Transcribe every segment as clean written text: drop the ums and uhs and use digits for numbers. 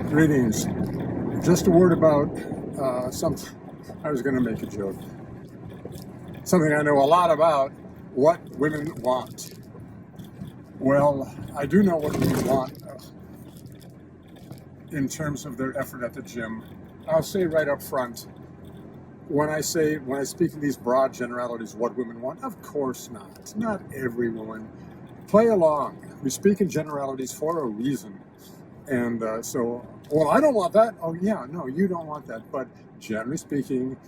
Greetings. Just a word about something. I was going to make a joke. Something I know a lot about, what women want. Well, I do know what women want in terms of their effort at the gym. I'll say right up front, when I speak in these broad generalities, what women want, of course not. Not every woman. Play along. We speak in generalities for a reason. And well, I don't want that. Oh yeah, no, you don't want that. But generally speaking,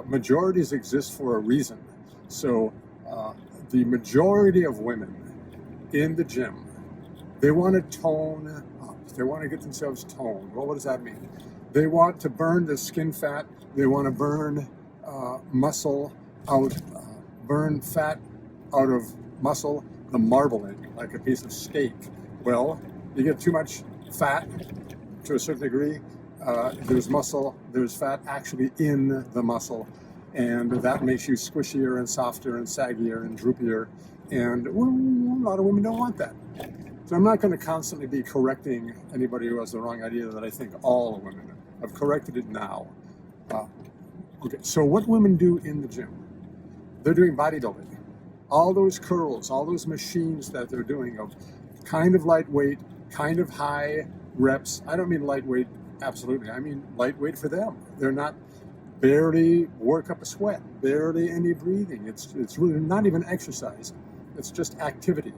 majorities exist for a reason. So the majority of women in the gym, they want to tone up. They want to get themselves toned. Well, what does that mean? They want to burn the skin fat. They want to burn muscle out, burn fat out of muscle, the marbling, like a piece of steak. Well, you get too much fat to a certain degree. There's muscle, there's fat actually in the muscle, and that makes you squishier and softer and saggier and droopier. And well, a lot of women don't want that. So I'm not going to constantly be correcting anybody who has the wrong idea that I think all women do. I've corrected it now. Okay, so what women do in the gym? They're doing bodybuilding. All those curls, all those machines that they're doing of kind of lightweight, kind of high reps. I don't mean lightweight absolutely. I mean lightweight for them. They're not barely work up a sweat, barely any breathing. It's really not even exercise. It's just activity.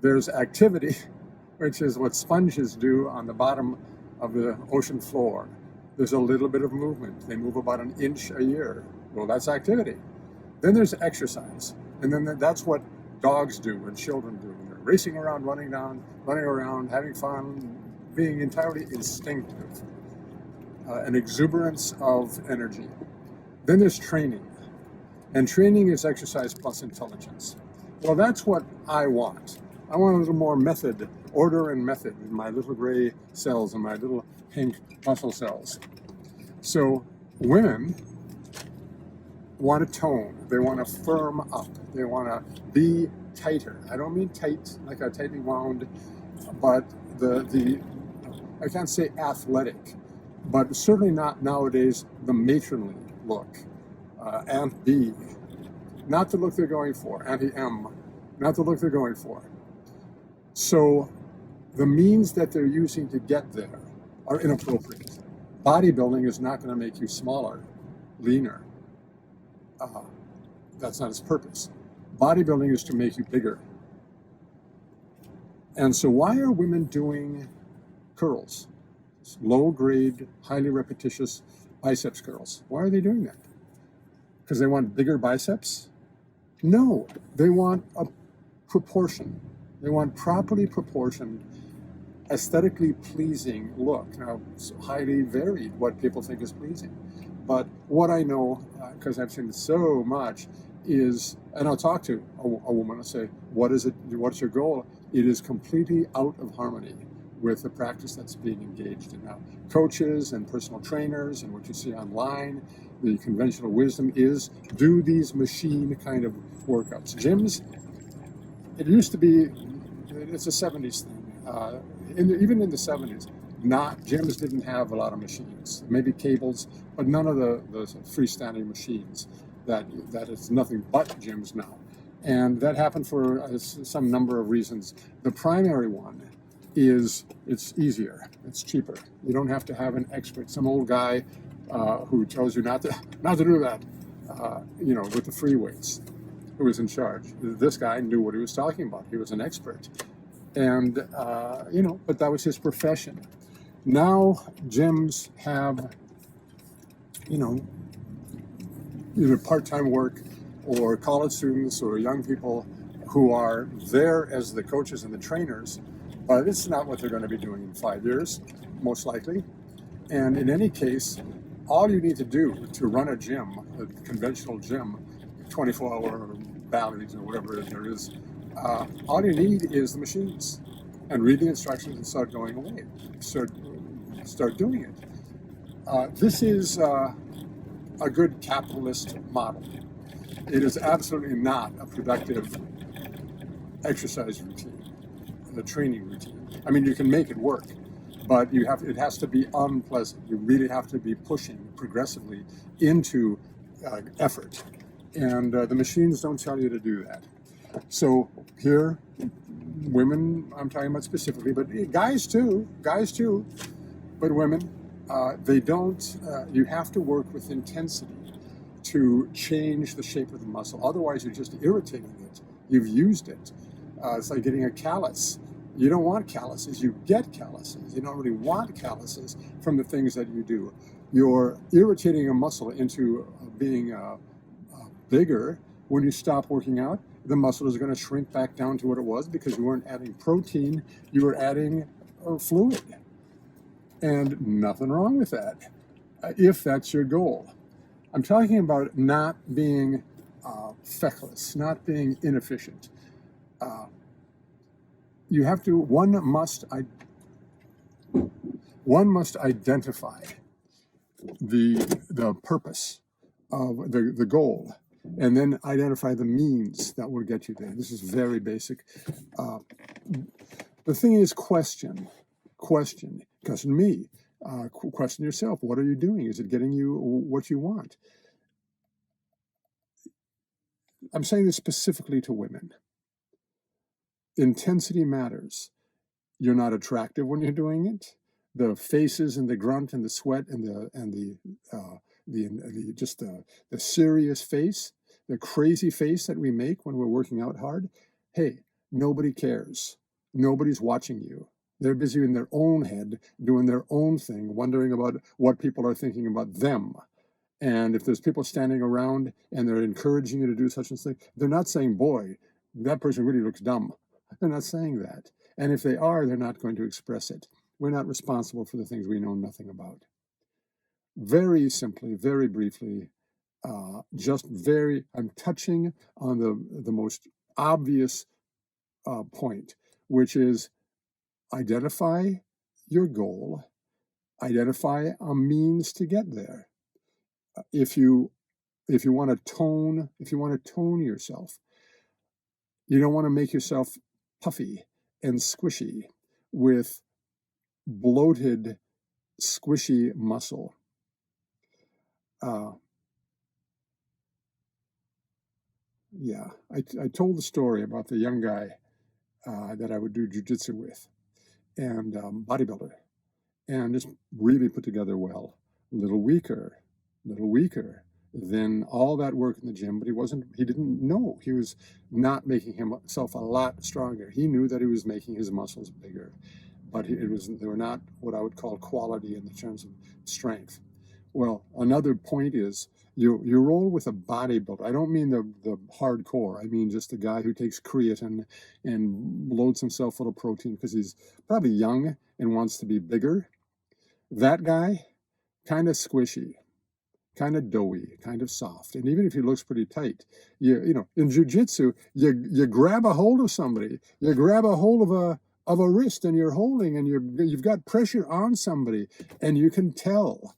There's activity, which is what sponges do on the bottom of the ocean floor. There's a little bit of movement. They move about an inch a year. Well, that's activity. Then there's exercise. And then that's what dogs do and children do. They're racing around, running around, having fun, being entirely instinctive. An exuberance of energy. Then there's training. And training is exercise plus intelligence. Well, that's what I want. I want a little more method, order and method in my little gray cells and my little pink muscle cells. So women want to tone. They want to firm up. They want to be tighter. I don't mean tight like a tightly wound, but I can't say athletic, but certainly not nowadays the matronly look. Aunt B, not the look they're going for. Auntie M, not the look they're going for. So the means that they're using to get there are inappropriate. Bodybuilding is not going to make you smaller, leaner. That's not its purpose. Bodybuilding is to make you bigger. And so why are women doing curls? Low-grade, highly repetitious biceps curls. Why are they doing that? Because they want bigger biceps? No, they want a proportion. They want properly proportioned, aesthetically pleasing look. Now, it's highly varied what people think is pleasing. But what I know, because I've seen so much, is, and I'll talk to a woman and say, what is it? What's your goal? It is completely out of harmony with the practice that's being engaged in now. Coaches and personal trainers and what you see online, the conventional wisdom is do these machine kind of workouts. Gyms, it used to be, it's a 70s thing. Even in the 70s, gyms didn't have a lot of machines. Maybe cables, but none of the freestanding machines. That is nothing but gyms now. And that happened for some number of reasons. The primary one is it's easier, it's cheaper. You don't have to have an expert, some old guy who tells you not to do that, with the free weights, who was in charge. This guy knew what he was talking about. He was an expert. And, but that was his profession. Now gyms have, either part-time work or college students or young people who are there as the coaches and the trainers, but it's not what they're going to be doing in 5 years, most likely. And in any case, all you need to do to run a gym, a conventional gym, 24-hour valleys or whatever there is, all you need is the machines and read the instructions and start going away. Start doing it. This is a good capitalist model. It is absolutely not a productive exercise routine, a training routine. I mean, you can make it work, but it has to be unpleasant. You really have to be pushing progressively into effort, and the machines don't tell you to do that. So here, women, I'm talking about specifically, but guys too, but women, they don't, you have to work with intensity to change the shape of the muscle. Otherwise, you're just irritating it. You've used it. It's like getting a callus. You don't want calluses, you get calluses. You don't really want calluses from the things that you do. You're irritating a muscle into being bigger. When you stop working out, the muscle is going to shrink back down to what it was because you weren't adding protein, you were adding fluid. And nothing wrong with that, if that's your goal. I'm talking about not being feckless, not being inefficient. You have to, one must identify the purpose of the goal, and then identify the means that will get you there. This is very basic. The thing is question me, question yourself. What are you doing? Is it getting you what you want? I'm saying this specifically to women. Intensity matters. You're not attractive when you're doing it. The faces and the grunt and the sweat and the serious face, the crazy face that we make when we're working out hard. Hey, nobody cares. Nobody's watching you. They're busy in their own head, doing their own thing, wondering about what people are thinking about them. And if there's people standing around and they're encouraging you to do such and such, they're not saying, boy, that person really looks dumb. They're not saying that. And if they are, they're not going to express it. We're not responsible for the things we know nothing about. Very simply, very briefly, I'm touching on the most obvious point, which is identify your goal, identify a means to get there. If you want to tone yourself, you don't want to make yourself puffy and squishy with bloated, squishy muscle. I told the story about the young guy that I would do jujitsu with, and bodybuilder, and just really put together well. A little weaker than all that work in the gym, but he didn't know. He was not making himself a lot stronger. He knew that he was making his muscles bigger, but they were not what I would call quality in the terms of strength. Well, another point is you roll with a bodybuilder. I don't mean the hardcore. I mean just the guy who takes creatine and loads himself full of protein because he's probably young and wants to be bigger. That guy, kind of squishy, kind of doughy, kind of soft. And even if he looks pretty tight, you know, in jiu-jitsu, you grab a hold of somebody, you grab a hold of a wrist and you're holding and you've got pressure on somebody and you can tell.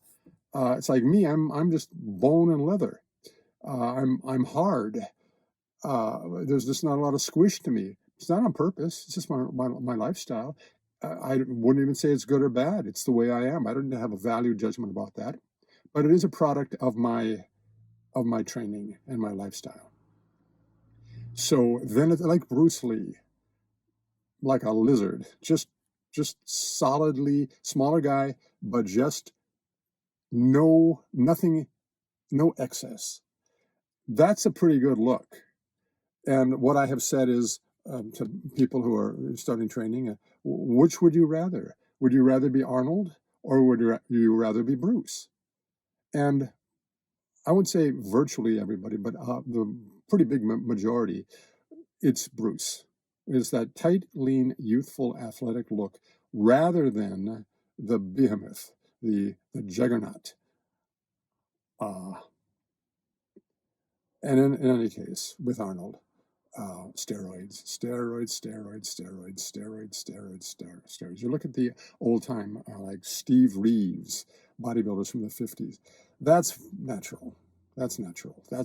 It's like me, I'm just bone and leather. I'm hard. There's just not a lot of squish to me. It's not on purpose. It's just my lifestyle. I wouldn't even say it's good or bad. It's the way I am. I don't have a value judgment about that, but it is a product of my training and my lifestyle. So then it's like Bruce Lee, like a lizard, just solidly smaller guy, but just nothing, no excess. That's a pretty good look. And what I have said is to people who are starting training, which would you rather? Would you rather be Arnold or would you rather be Bruce? And I would say virtually everybody, but the pretty big majority, it's Bruce. It's that tight, lean, youthful, athletic look rather than the behemoth, the juggernaut. And in any case, with Arnold, steroids. You look at the old time, like Steve Reeves, bodybuilders from the 50s. That's natural. That's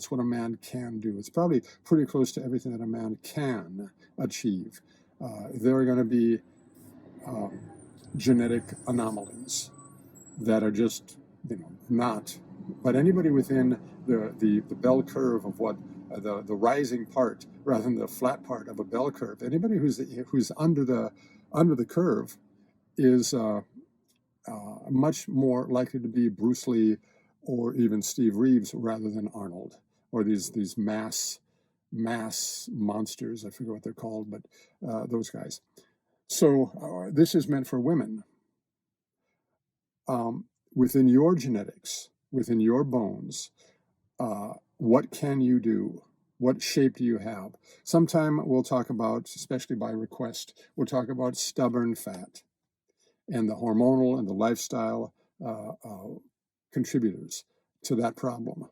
what a man can do. It's probably pretty close to everything that a man can achieve. There are going to be genetic anomalies that are just, not. But anybody within the bell curve of what the rising part rather than the flat part of a bell curve, anybody who's under the curve is much more likely to be Bruce Lee or even Steve Reeves rather than Arnold, or these mass monsters. I forget what they're called, but those guys. So this is meant for women. Within your genetics, within your bones, what can you do? What shape do you have? Sometime we'll talk about, especially by request, we'll talk about stubborn fat and the hormonal and the lifestyle contributors to that problem.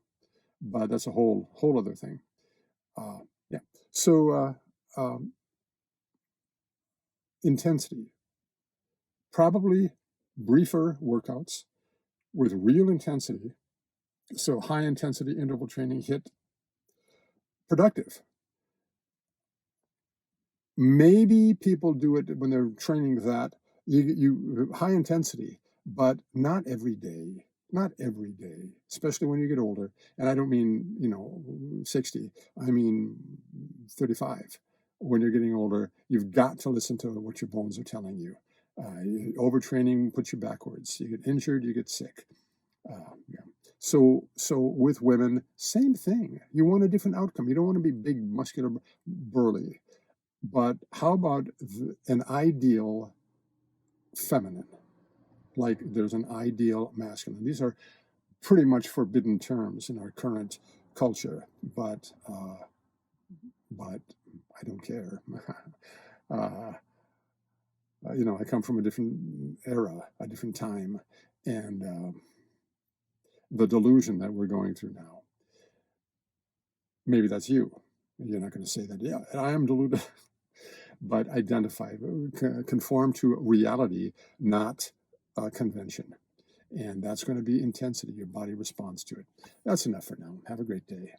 But that's a whole other thing. Yeah. So intensity, probably briefer workouts with real intensity. So high intensity interval training, HIIT, productive. Maybe people do it when they're training that you high intensity, but not every day. Not every day, especially when you get older. And I don't mean, 60. I mean 35. When you're getting older, you've got to listen to what your bones are telling you. Overtraining puts you backwards. You get injured, you get sick. Yeah. So with women, same thing. You want a different outcome. You don't want to be big, muscular, burly. But how about an ideal feminine? Like there's an ideal masculine. These are pretty much forbidden terms in our current culture, but I don't care. I come from a different era, a different time, and the delusion that we're going through now. Maybe that's you. You're not going to say that, yeah, I am deluded. But identify, conform to reality, not convention. And that's going to be intensity. Your body responds to it. That's enough for now. Have a great day.